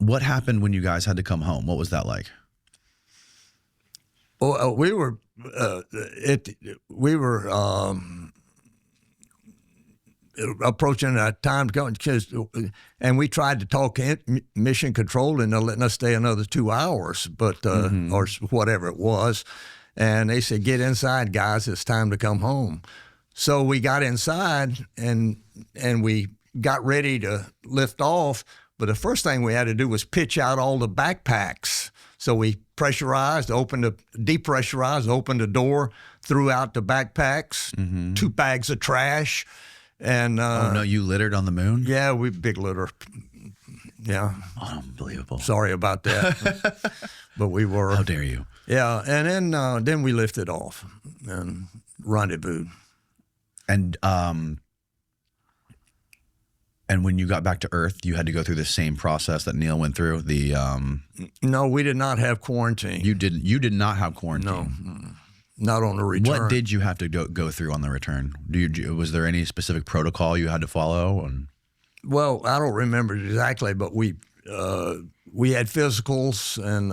What happened when you guys had to come home? What was that like? Well, we were approaching a time to go, and we tried to talk mission control into letting us stay another 2 hours, but or whatever it was, and they said, "Get inside, guys. It's time to come home." So we got inside and we got ready to lift off, but the first thing we had to do was pitch out all the backpacks. So we depressurized, opened the door, threw out the backpacks, 2 bags of trash. And oh no, you littered on the moon? Yeah, we big litter. Yeah. Unbelievable. Sorry about that. But we were. How dare you? Yeah, and then we lifted off and rendezvoused. And when you got back to Earth, you had to go through the same process that Neil went through. No, we did not have quarantine. You did not have quarantine. No, not on the return. What did you have to go through on the return? Was there any specific protocol you had to follow? Well, I don't remember exactly, but we had physicals and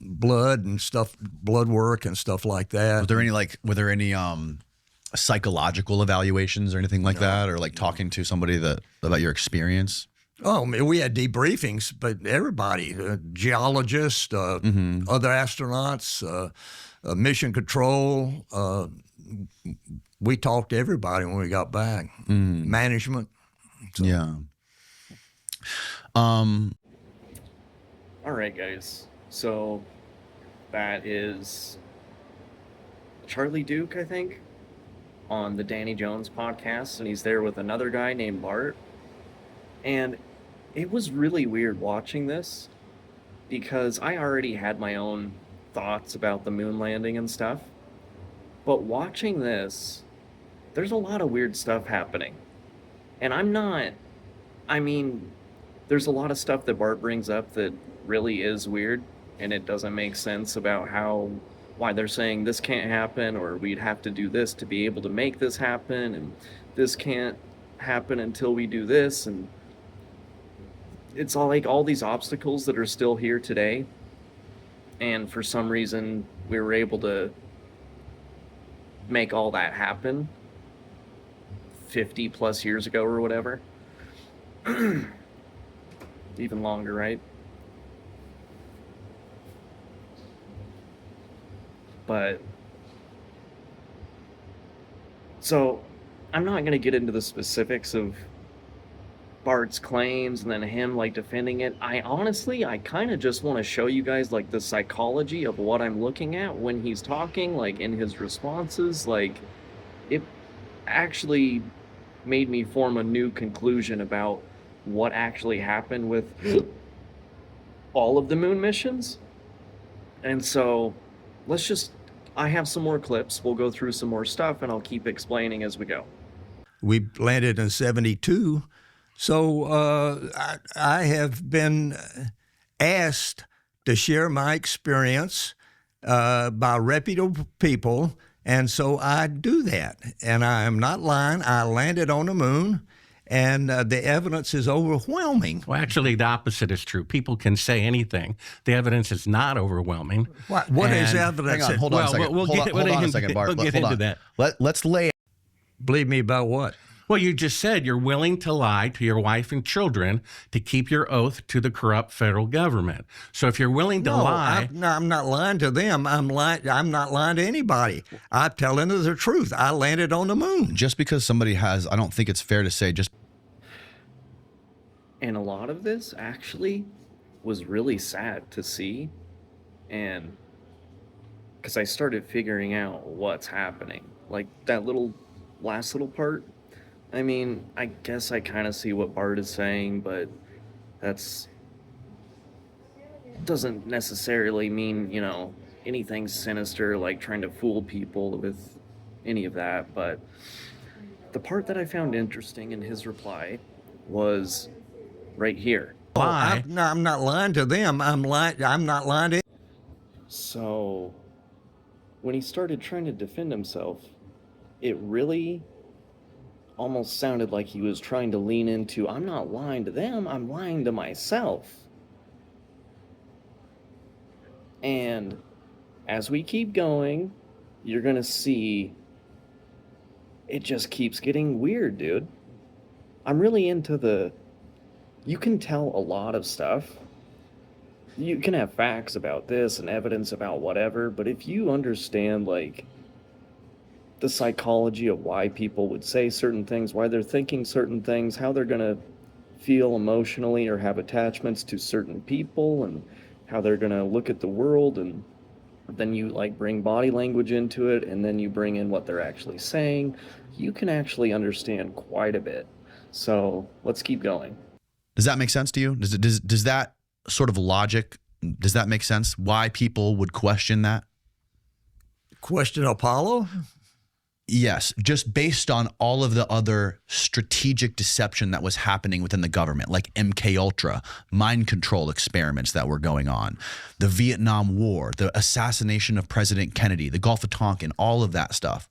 blood and stuff, blood work and stuff like that. Were there any psychological evaluations or anything like that, or like talking to somebody about your experience? Oh, I mean, we had debriefings, but everybody, geologists, other astronauts, mission control, we talked to everybody when we got back. Management. So. Yeah. All right, guys. So that is Charlie Duke, I think, on the Danny Jones podcast, and he's there with another guy named Bart. And it was really weird watching this because I already had my own thoughts about the moon landing and stuff. But watching this, there's a lot of weird stuff happening. And there's a lot of stuff that Bart brings up that really is weird, and it doesn't make sense about why they're saying this can't happen, or we'd have to do this to be able to make this happen, and this can't happen until we do this, and it's all these obstacles that are still here today, and for some reason we were able to make all that happen 50 plus years ago or whatever. Even longer, right? But so I'm not going to get into the specifics of Bart's claims and then him defending it. I kind of just want to show you guys the psychology of what I'm looking at when he's talking, in his responses. It actually made me form a new conclusion about what actually happened with all of the moon missions. And so I have some more clips. We'll go through some more stuff, and I'll keep explaining as we go. We landed in 1972, so I have been asked to share my experience by reputable people, and so I do that. And I am not lying. I landed on the moon. And the evidence is overwhelming. Well, actually, the opposite is true. People can say anything. The evidence is not overwhelming. What is evidence? Hang on, hold on a second. Hold on a second, Bart. We'll get into that. Let's lay it. Believe me about what? Well, you just said you're willing to lie to your wife and children to keep your oath to the corrupt federal government. So if you're willing to lie... I'm not lying to them. I'm not lying to anybody. I'm telling them the truth. I landed on the moon. Just because somebody has... I don't think it's fair to say just... And a lot of this actually was really sad to see, and because I started figuring out what's happening. That last little part, I guess I kind of see what Bart is saying, but doesn't necessarily mean, anything sinister, trying to fool people with any of that. But the part that I found interesting in his reply was right here. Lie. I'm not lying to them. I'm not lying to. So when he started trying to defend himself, it really almost sounded like he was trying to lean into, I'm not lying to them, I'm lying to myself. And as we keep going, you're gonna see it just keeps getting weird, dude. I'm really into you can tell a lot of stuff. You can have facts about this and evidence about whatever, but if you understand, like, the psychology of why people would say certain things, why they're thinking certain things, how they're gonna feel emotionally or have attachments to certain people, and how they're gonna look at the world, and then you like bring body language into it, and then you bring in what they're actually saying, you can actually understand quite a bit. So let's keep going. Does that make sense to you? Does that sort of logic, does that make sense? Why people would question that? Question Apollo? Yes, just based on all of the other strategic deception that was happening within the government, like MK Ultra, mind control experiments that were going on, the Vietnam War, the assassination of President Kennedy, the Gulf of Tonkin, all of that stuff.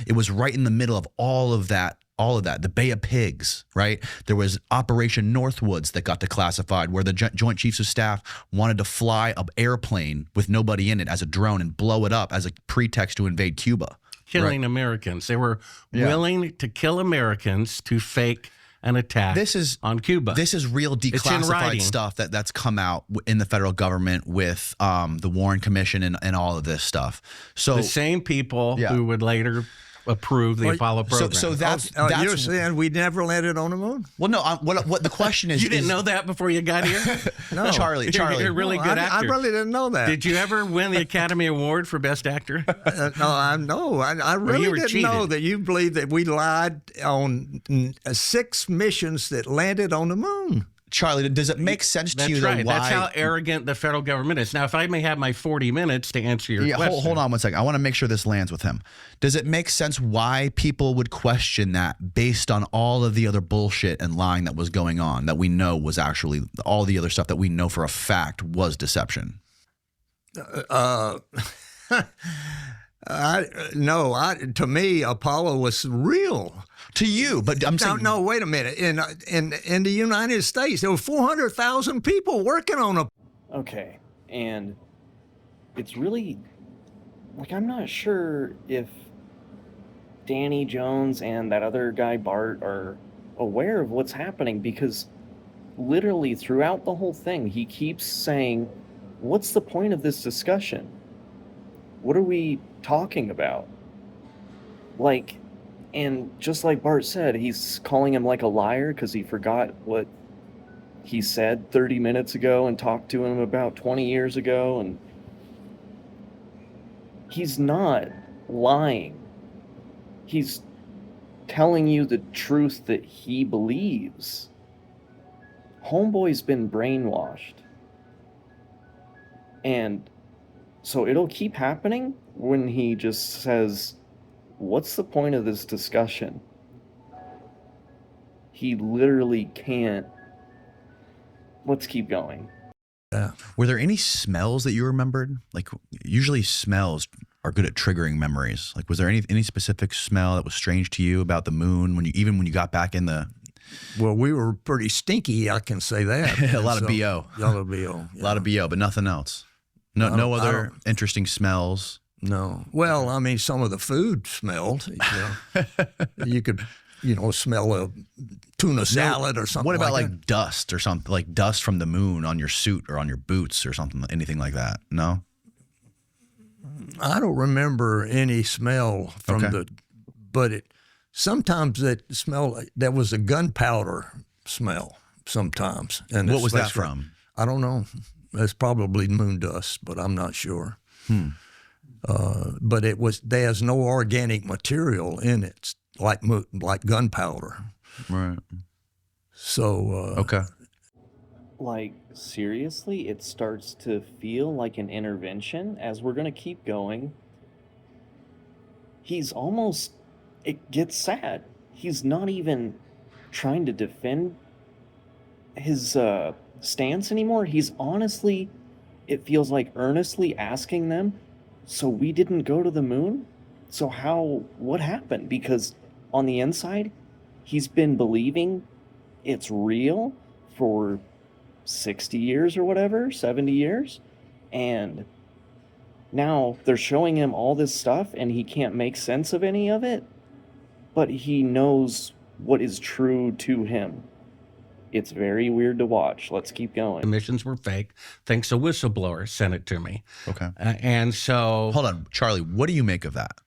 It was right in the middle of all of that, the Bay of Pigs, right? There was Operation Northwoods that got declassified, where the Joint Chiefs of Staff wanted to fly an airplane with nobody in it as a drone and blow it up as a pretext to invade Cuba. Killing Americans. They were willing to kill Americans to fake an attack on Cuba. This is real declassified stuff that's come out in the federal government with the Warren Commission and all of this stuff. So the same people who would later approve the Apollo program. So that's you're saying we never landed on the moon? Well, no. What the question is? You didn't know that before you got here? No, Charlie. You're a really good actor. I really didn't know that. Did you ever win the Academy Award for Best Actor? I really didn't cheated. know that you believe that we lied on 6 missions that landed on the moon. Charlie, does it make sense to you? That's right. Why? That's how arrogant the federal government is. Now, if I may have my 40 minutes to answer your question. Hold on one second. I want to make sure this lands with him. Does it make sense why people would question that based on all of the other bullshit and lying that was going on that we know was actually all the other stuff that we know for a fact was deception? To me, Apollo was real. To you, but I'm saying no. Wait a minute. In the United States, there were 400,000 people working on a. Okay, and it's really like, I'm not sure if Danny Jones and that other guy Bart are aware of what's happening, because literally throughout the whole thing, he keeps saying, "What's the point of this discussion? What are we talking about?" Like. And just like Bart said, he's calling him like a liar because he forgot what he said 30 minutes ago and talked to him about 20 years ago. And he's not lying. He's telling you the truth that he believes. Homeboy's been brainwashed. And so it'll keep happening when he just says, "What's the point of this discussion?" He literally can't. Let's keep going. Were there any smells that you remembered? Like, usually smells are good at triggering memories. Like, was there any specific smell that was strange to you about the moon when you got back in the? Well, we were pretty stinky, I can say that. A lot of BO. A lot of BO. A lot of BO, but nothing else. No other interesting smells. No. Well, I mean, some of the food smelled. You could, smell a tuna salad or something. What about like dust or something, like dust from the moon on your suit or on your boots or something, anything like that? No? I don't remember any smell from but sometimes that smell, there was a gunpowder smell sometimes. And what was that from? I don't know. It's probably moon dust, but I'm not sure. But there's no organic material in it, like gunpowder. Right. So okay. Like, seriously, it starts to feel like an intervention as we're going to keep going. It gets sad. He's not even trying to defend his stance anymore. He's honestly, it feels like earnestly asking them, "So we didn't go to the moon? So what happened?" Because on the inside, he's been believing it's real for 60 years or whatever, 70 years. And now they're showing him all this stuff and he can't make sense of any of it, but he knows what is true to him. It's very weird to watch. Let's keep going. The missions were fake. Thanks, a whistleblower sent it to me. Okay. And so, Hold on, Charlie, what do you make of that?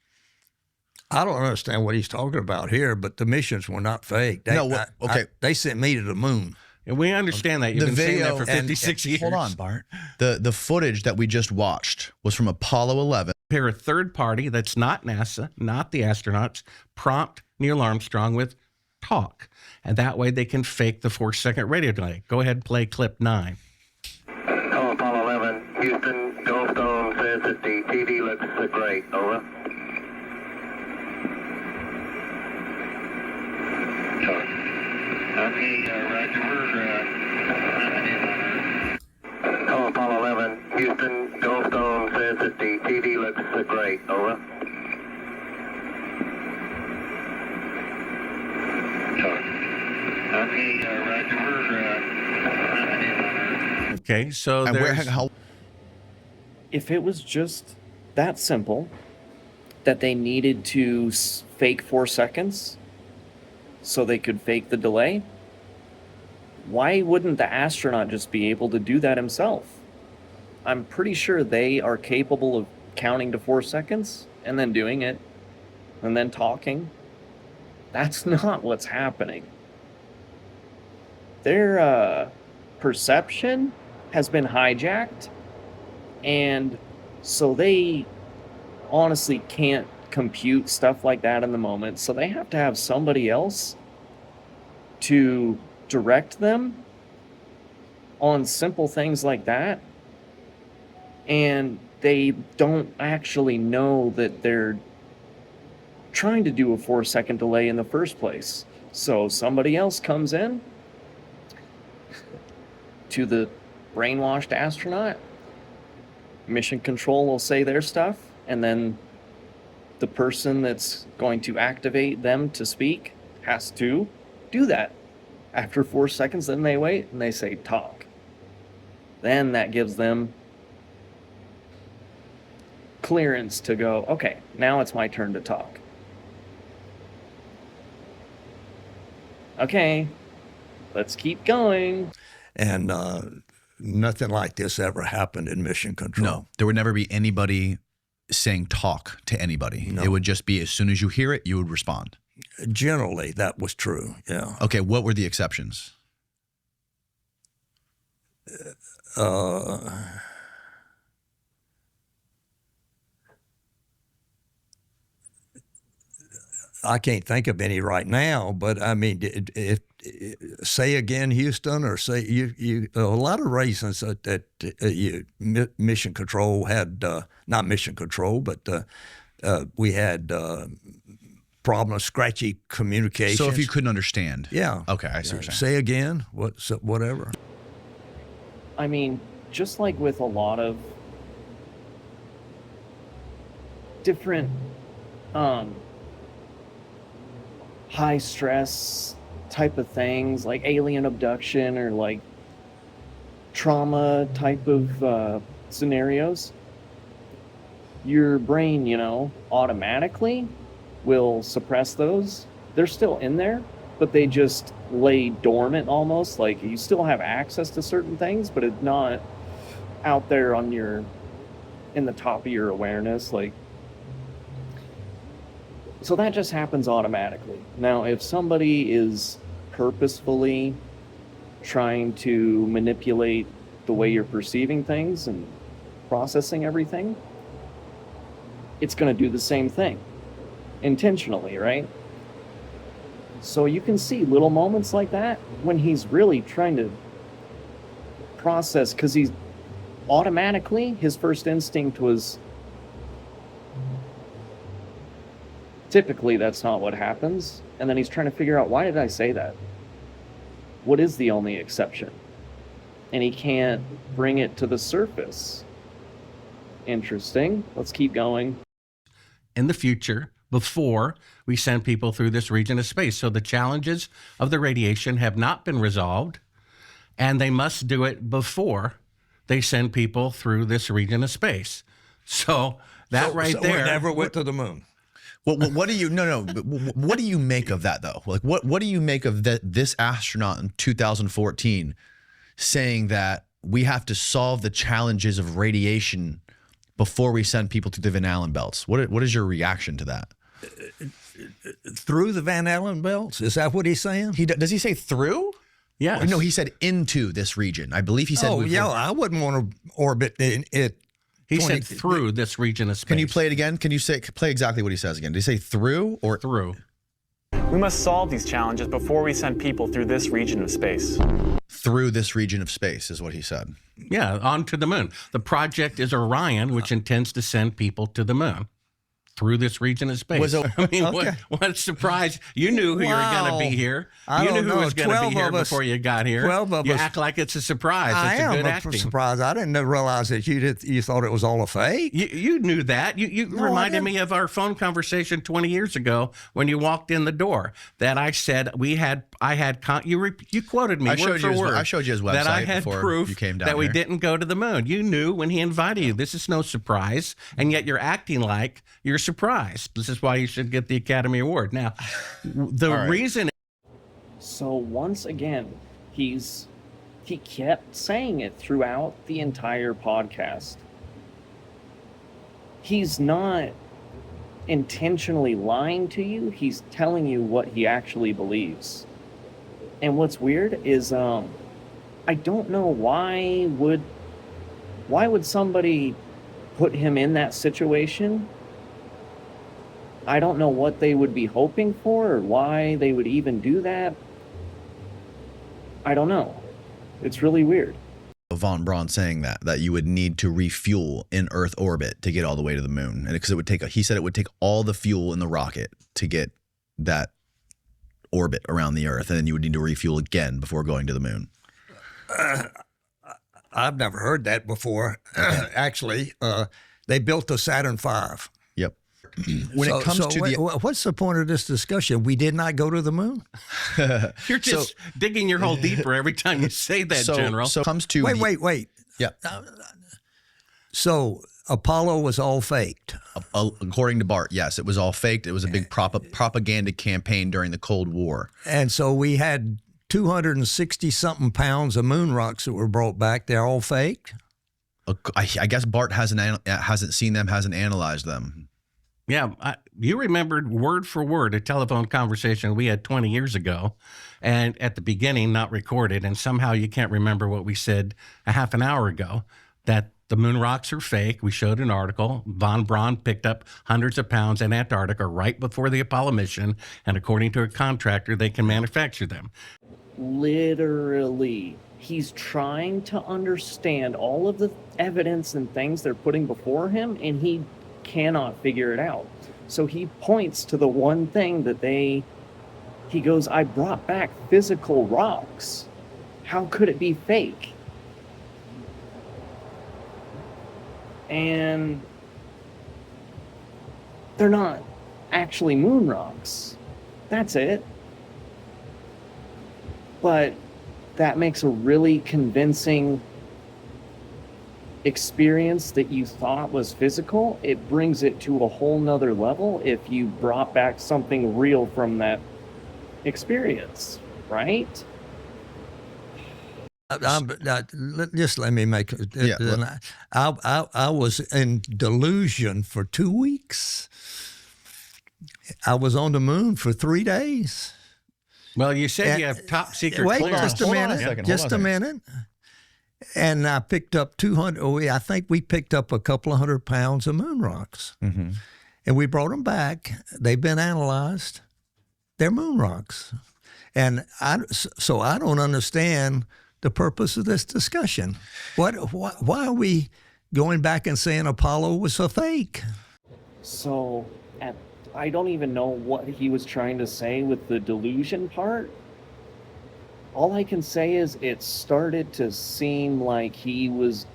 I don't understand what he's talking about here, but the missions were not fake. Okay. They sent me to the moon. and we understand that you've been saying that for 56 years. Hold on, Bart. The footage that we just watched was from Apollo 11. Pair a third party that's not NASA, not the astronauts, prompt Neil Armstrong with talk. And that way they can fake the 4-second radio delay. Go ahead and play clip 9. Oh, Apollo 11, Houston, Goldstone says that the TV looks great. Over. Okay, Roger. Oh, Apollo 11, Houston, Goldstone says that the TV looks great. Over. Okay, Roger. Okay, so And there's... If it was just that simple, that they needed to fake 4 seconds so they could fake the delay, why wouldn't the astronaut just be able to do that himself? I'm pretty sure they are capable of counting to 4 seconds and then doing it and then talking. That's not what's happening. Their perception has been hijacked, and so they honestly can't compute stuff like that in the moment. So they have to have somebody else to direct them on simple things like that. And they don't actually know that they're trying to do a 4-second delay in the first place. So somebody else comes in to the brainwashed astronaut. Mission control will say their stuff, and then the person that's going to activate them to speak has to do that. After 4 seconds, then they wait and they say talk. Then that gives them clearance to go, okay, now it's my turn to talk. Okay, let's keep going. And nothing like this ever happened in mission control. No, there would never be anybody saying talk to anybody. No. It would just be as soon as you hear it, you would respond. Generally, that was true, yeah. Okay, what were the exceptions? I can't think of any right now, but I mean, if say again, Houston, or say you a lot of reasons that mission control had not mission control, but we had problems, scratchy communication. So if you couldn't understand. yeah, Okay, I see what you're saying. Say again, whatever. I mean, just like with a lot of different high stress type of things, like alien abduction or like trauma type of scenarios, your brain, automatically will suppress those. They're still in there, but they just lay dormant almost. Like you still have access to certain things, but it's not out there in the top of your awareness. So that just happens automatically. Now, if somebody is purposefully trying to manipulate the way you're perceiving things and processing everything, it's going to do the same thing intentionally, right? So you can see little moments like that when he's really trying to process, because he's automatically, his first instinct was, typically that's not what happens. And then he's trying to figure out, why did I say that? What is the only exception? And he can't bring it to the surface. Interesting. Let's keep going. in the future, before we send people through this region of space. So the challenges of the radiation have not been resolved, and they must do it before they send people through this region of space. So that So right there. we never went to the moon. Well, what do you what do you make of that though? Like what do you make of this astronaut in 2014 saying that we have to solve the challenges of radiation before we send people to the Van Allen belts? What is your reaction to that? Through the Van Allen belts? Is that what he's saying? Does he say through? Yes. No, he said into this region. I believe he said. Oh, yeah, I wouldn't want to orbit it. He said through this region of space. Can you play it again? Can you play exactly what he says again? Did he say through or through? We must solve these challenges before we send people through this region of space. Through this region of space is what he said. Yeah, on to the moon. The project is Orion, which intends to send people to the moon through this region of space. I mean, okay. what a surprise. You knew who you were going to be here. You knew who was going to be here before you got here. 12 of you us. act like it's a surprise. I It's a good am acting. surprised. I didn't realize that you thought it was all a fake. You knew that. You No, I reminded didn't. me of our phone conversation 20 years ago when you walked in the door. That I said you quoted me I word showed for you word. I showed you his website that I had before proof you came down that we here. didn't go to the moon. You knew when he invited you. This is no surprise, and yet you're acting like you're surprised. This is why you should get the Academy Award. Now, the All right. reason. So once again, he kept saying it throughout the entire podcast. He's not intentionally lying to you. He's telling you what he actually believes. And what's weird is I don't know why would somebody put him in that situation. I don't know what they would be hoping for or why they would even do that. I don't know. It's really weird. Von Braun saying that you would need to refuel in Earth orbit to get all the way to the moon, and because he said it would take all the fuel in the rocket to get that orbit around the Earth, and then you would need to refuel again before going to the moon. I've never heard that before. Actually, they built the Saturn V. Yep. When it comes to what's the point of this discussion? We did not go to the moon. You're just digging your hole deeper every time you say that, General. So it comes to Wait. Yeah. So Apollo was all faked. According to Bart, yes, it was all faked. It was a big propaganda campaign during the Cold War. And so we had 260-something pounds of moon rocks that were brought back. They're all faked? I guess Bart hasn't seen them, hasn't analyzed them. Yeah, you remembered word for word a telephone conversation we had 20 years ago, and at the beginning, not recorded, and somehow you can't remember what we said a half an hour ago, that the moon rocks are fake. We showed an article. Von Braun picked up hundreds of pounds in Antarctica right before the Apollo mission, and according to a contractor, they can manufacture them. Literally, he's trying to understand all of the evidence and things they're putting before him, and he cannot figure it out. So he points to the one thing that he goes, I brought back physical rocks. How could it be fake? And they're not actually moon rocks. That's it. But that makes a really convincing experience that you thought was physical. It brings it to a whole nother level if you brought back something real from that experience, right? Just let me make it. Yeah, I was in delusion for 2 weeks. I was on the moon for 3 days. Well, you said you have top secret Wait, clearance. just a minute. Just a minute. And I picked up 200. I think we picked up a couple of 100 pounds of moon rocks, and we brought them back. They've been analyzed. They're moon rocks, and so I don't understand the purpose of this discussion. Why are we going back and saying Apollo was a fake? So I don't even know what he was trying to say with the delusion part. All I can say is it started to seem like he was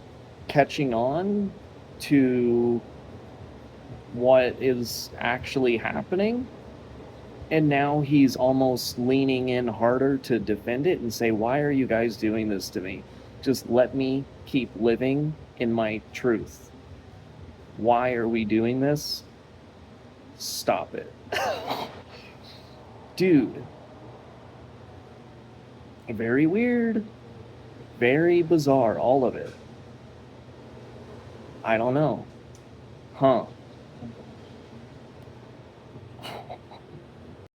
catching on to what is actually happening. And now he's almost leaning in harder to defend it and say, why are you guys doing this to me? Just let me keep living in my truth. Why are we doing this? Stop it. Dude. Very weird. Very bizarre, all of it. I don't know. Huh.